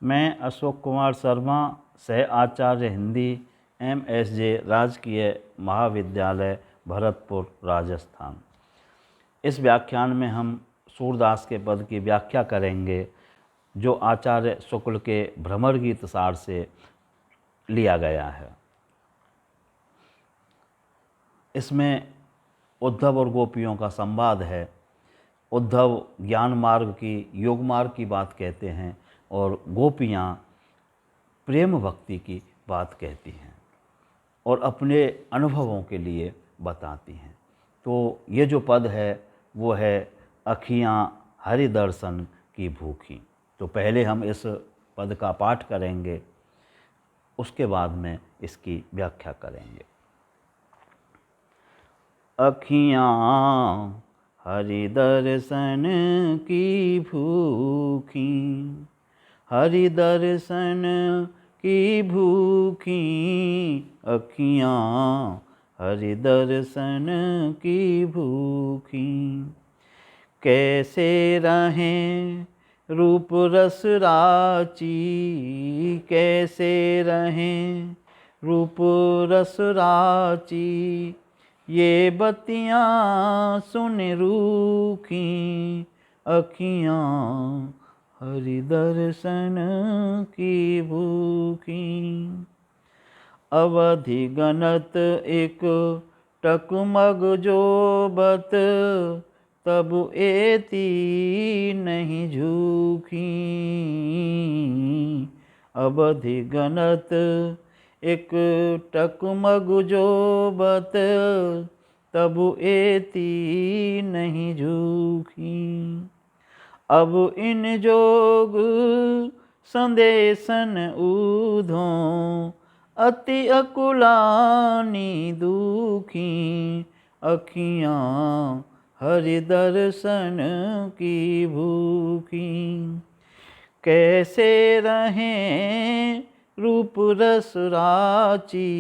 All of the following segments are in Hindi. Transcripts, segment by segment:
मैं अशोक कुमार शर्मा, सह आचार्य हिंदी, MSJ, राजकीय महाविद्यालय भरतपुर, राजस्थान। इस व्याख्यान में हम सूरदास के पद की व्याख्या करेंगे, जो आचार्य शुक्ल के भ्रमर गीत सार से लिया गया है। इसमें उद्धव और गोपियों का संवाद है। उद्धव ज्ञान मार्ग की, योग मार्ग की बात कहते हैं और गोपियाँ प्रेम भक्ति की बात कहती हैं और अपने अनुभवों के लिए बताती हैं। तो ये जो पद है वो है अखियाँ हरि दर्शन की भूखी। तो पहले हम इस पद का पाठ करेंगे, उसके बाद में इसकी व्याख्या करेंगे। अखियाँ हरि दर्शन की भूखी, हरि दर्शन की भूखी, अखियाँ हरि दर्शन की भूखी। कैसे रहें रूप रस राची, कैसे रहें रूप रस राची, ये बत्तियाँ सुन रूखी, अखियाँ हरि दर्शन की भूखी। अवधि गणत एक टकमग जोबत, तब एती नहीं झूकी, अवधि गणत एक टकमग जोबत, तब एती नहीं झूकी। अब इन जोग संदेशन ऊधों, अति अकुलानी दुखी, अखियाँ हरि दर्शन की भूखी। कैसे रहें रूप रस राची,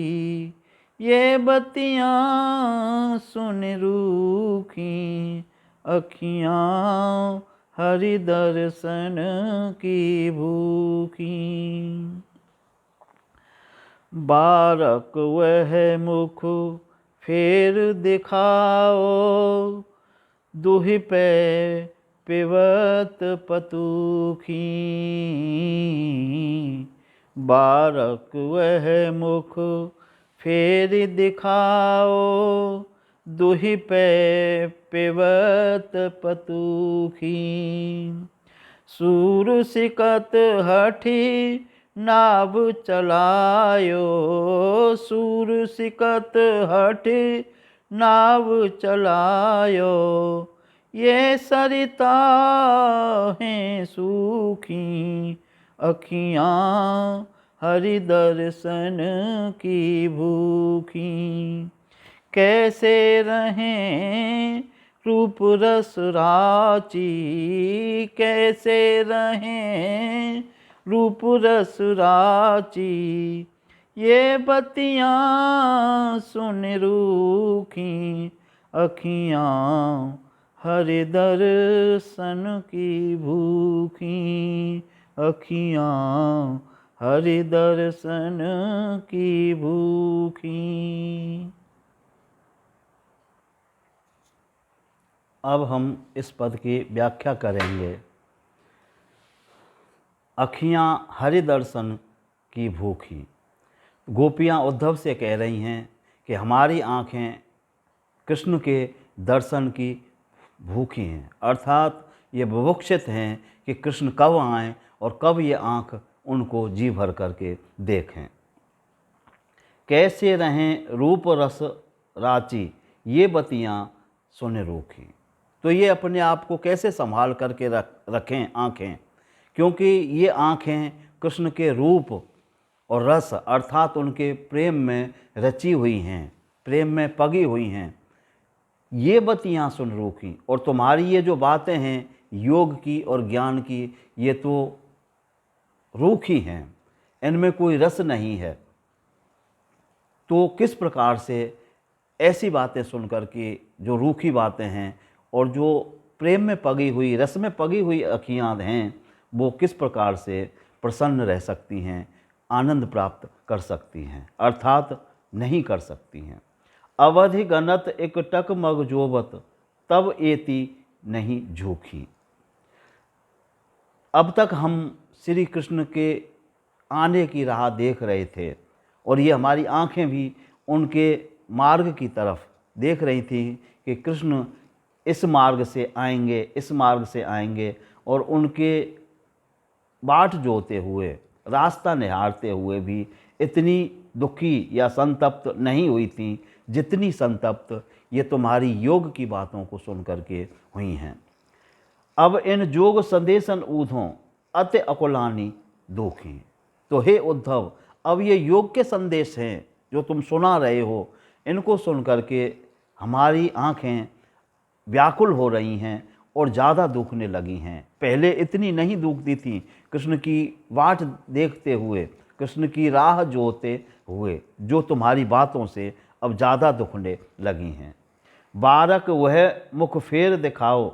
ये बत्तियाँ सुन रूखी, अखियाँ हरि दर्शन की भूखी। बारक वह मुख फेर दिखाओ, दुहि पे पिबत पतूखी, बारक वह मुख फेर दिखाओ, दुहि पे पिबत पतूखी। सूर सिकत हठी नाव चलायो, सूर सिकत हठी नाव चलायो, ये सरिता हैं सूखी, अखियाँ हरि दर्शन की भूखी। कैसे रहें रूप रस राची, कैसे रहें रूप रस राची, ये बत्तियाँ सुन रूखी, अखियाँ हरि दर्शन की भूखी, अखियाँ हरि दर्शन की भूखी। अब हम इस पद की व्याख्या करेंगे। अखियाँ हरि दर्शन की भूखी। गोपियाँ उद्धव से कह रही हैं कि हमारी आँखें कृष्ण के दर्शन की भूखी हैं, अर्थात ये बुभुक्षित हैं कि कृष्ण कब आएँ और कब ये आँख उनको जी भर करके देखें। कैसे रहें रूप रस राची, ये बत्तियाँ सुन रूखी। तो ये अपने आप को कैसे संभाल करके रखें आँखें, क्योंकि ये आँखें कृष्ण के रूप और रस अर्थात उनके प्रेम में रची हुई हैं, प्रेम में पगी हुई हैं। ये बत्तियाँ सुन रूखी, और तुम्हारी ये जो बातें हैं योग की और ज्ञान की, ये तो रूखी हैं, इनमें कोई रस नहीं है। तो किस प्रकार से ऐसी बातें सुनकर के जो रूखी बातें हैं और जो प्रेम में पगी हुई, रस में पगी हुई अखियाँ हैं, वो किस प्रकार से प्रसन्न रह सकती हैं, आनंद प्राप्त कर सकती हैं, अर्थात नहीं कर सकती हैं। अवधि गनत एकटक मग जोबत, तब एति नहीं झूठी। अब तक हम श्री कृष्ण के आने की राह देख रहे थे और ये हमारी आंखें भी उनके मार्ग की तरफ देख रही थी कि कृष्ण इस मार्ग से आएंगे, इस मार्ग से आएंगे, और उनके बाट जोते हुए, रास्ता निहारते हुए भी इतनी दुखी या संतप्त नहीं हुई थी जितनी संतप्त ये तुम्हारी योग की बातों को सुन करके हुई हैं। अब इन जोग संदेशन ऊधों अति अकुलानी दुखी। तो हे उद्धव, अब ये योग के संदेश हैं जो तुम सुना रहे हो, इनको सुन करके हमारी आँखें व्याकुल हो रही हैं और ज़्यादा दुखने लगी हैं। पहले इतनी नहीं दुखती थी, कृष्ण की वाट देखते हुए, कृष्ण की राह जोते हुए, जो तुम्हारी बातों से अब ज़्यादा दुखने लगी हैं। बारक वह मुख फेर दिखाओ,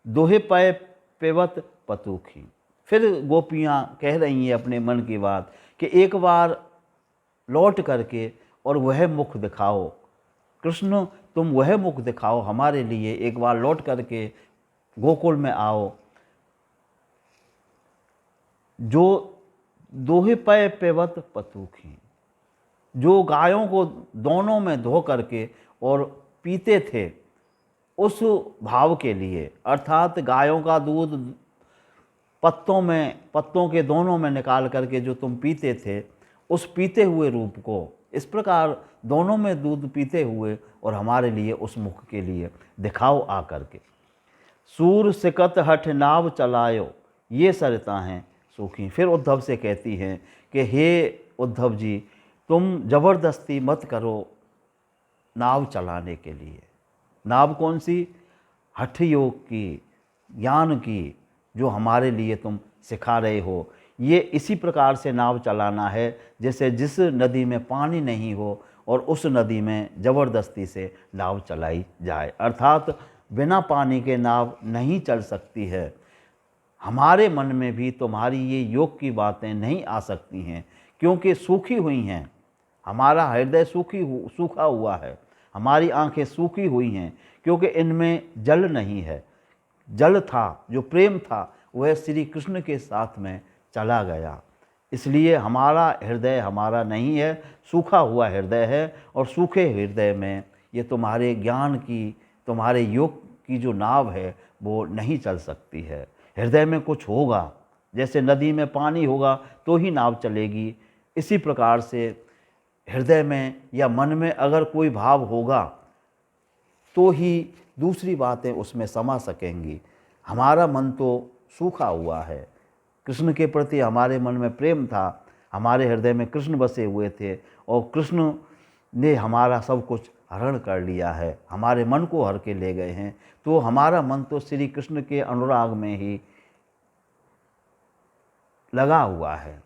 दोहे पै पेवत पतूखी। फिर गोपियाँ कह रही हैं अपने मन की बात कि एक बार लौट करके और वह मुख दिखाओ, कृष्ण तुम वह मुख दिखाओ हमारे लिए, एक बार लौट करके गोकुल में आओ, जो दोहे पै पेवत पतूखी, जो गायों को दोनों में धो करके और पीते थे उस भाव के लिए, अर्थात गायों का दूध पत्तों के दोनों में निकाल करके जो तुम पीते थे, उस पीते हुए रूप को इस प्रकार दोनों में दूध पीते हुए और हमारे लिए उस मुख के लिए दिखाओ आ करके। सूर सिकत हठ नाव चलायो, ये सरिता हैं सूखी। फिर उद्धव से कहती हैं कि हे उद्धव जी, तुम जबरदस्ती मत करो नाव चलाने के लिए। नाव कौन सी? हठ योग की, ज्ञान की, जो हमारे लिए तुम सिखा रहे हो। ये इसी प्रकार से नाव चलाना है जैसे जिस नदी में पानी नहीं हो और उस नदी में ज़बरदस्ती से नाव चलाई जाए, अर्थात बिना पानी के नाव नहीं चल सकती है। हमारे मन में भी तुम्हारी ये योग की बातें नहीं आ सकती हैं क्योंकि सूखी हुई हैं। हमारा हृदय सूखा हुआ है, हमारी आंखें सूखी हुई हैं क्योंकि इनमें जल नहीं है। जल था, जो प्रेम था, वह श्री कृष्ण के साथ में चला गया। इसलिए हमारा हृदय हमारा नहीं है, सूखा हुआ हृदय है, और सूखे हृदय में ये तुम्हारे ज्ञान की, तुम्हारे योग की जो नाव है वो नहीं चल सकती है। हृदय में कुछ होगा, जैसे नदी में पानी होगा तो ही नाव चलेगी। इसी प्रकार से हृदय में या मन में अगर कोई भाव होगा तो ही दूसरी बातें उसमें समा सकेंगी। हमारा मन तो सूखा हुआ है। कृष्ण के प्रति हमारे मन में प्रेम था, हमारे हृदय में कृष्ण बसे हुए थे और कृष्ण ने हमारा सब कुछ हरण कर लिया है, हमारे मन को हर के ले गए हैं। तो हमारा मन तो श्री कृष्ण के अनुराग में ही लगा हुआ है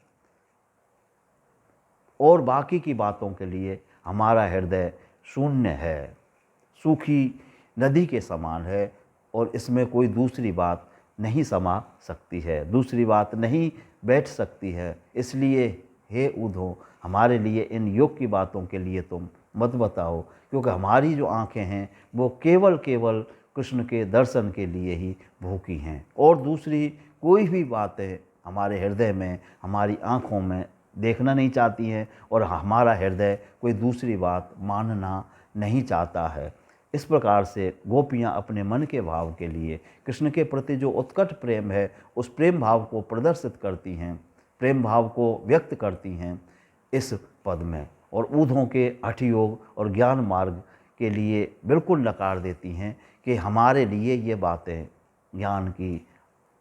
और बाकी की बातों के लिए हमारा हृदय शून्य है, सूखी नदी के समान है और इसमें कोई दूसरी बात नहीं समा सकती है, दूसरी बात नहीं बैठ सकती है। इसलिए हे उद्धव, हमारे लिए इन योग की बातों के लिए तुम मत बताओ, क्योंकि हमारी जो आँखें हैं वो केवल कृष्ण के दर्शन के लिए ही भूखी हैं और दूसरी कोई भी बातें हमारे हृदय में, हमारी आँखों में देखना नहीं चाहती हैं और हमारा हृदय कोई दूसरी बात मानना नहीं चाहता है। इस प्रकार से गोपियाँ अपने मन के भाव के लिए कृष्ण के प्रति जो उत्कट प्रेम है उस प्रेम भाव को प्रदर्शित करती हैं, प्रेम भाव को व्यक्त करती हैं इस पद में, और ऊधों के हठ योग और ज्ञान मार्ग के लिए बिल्कुल नकार देती हैं कि हमारे लिए ये बातें ज्ञान की,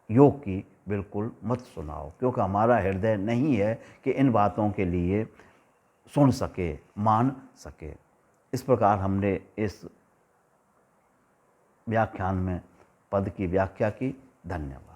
योग की बिल्कुल मत सुनाओ, क्योंकि हमारा हृदय नहीं है कि इन बातों के लिए सुन सके, मान सके। इस प्रकार हमने इस व्याख्यान में पद की व्याख्या की। धन्यवाद।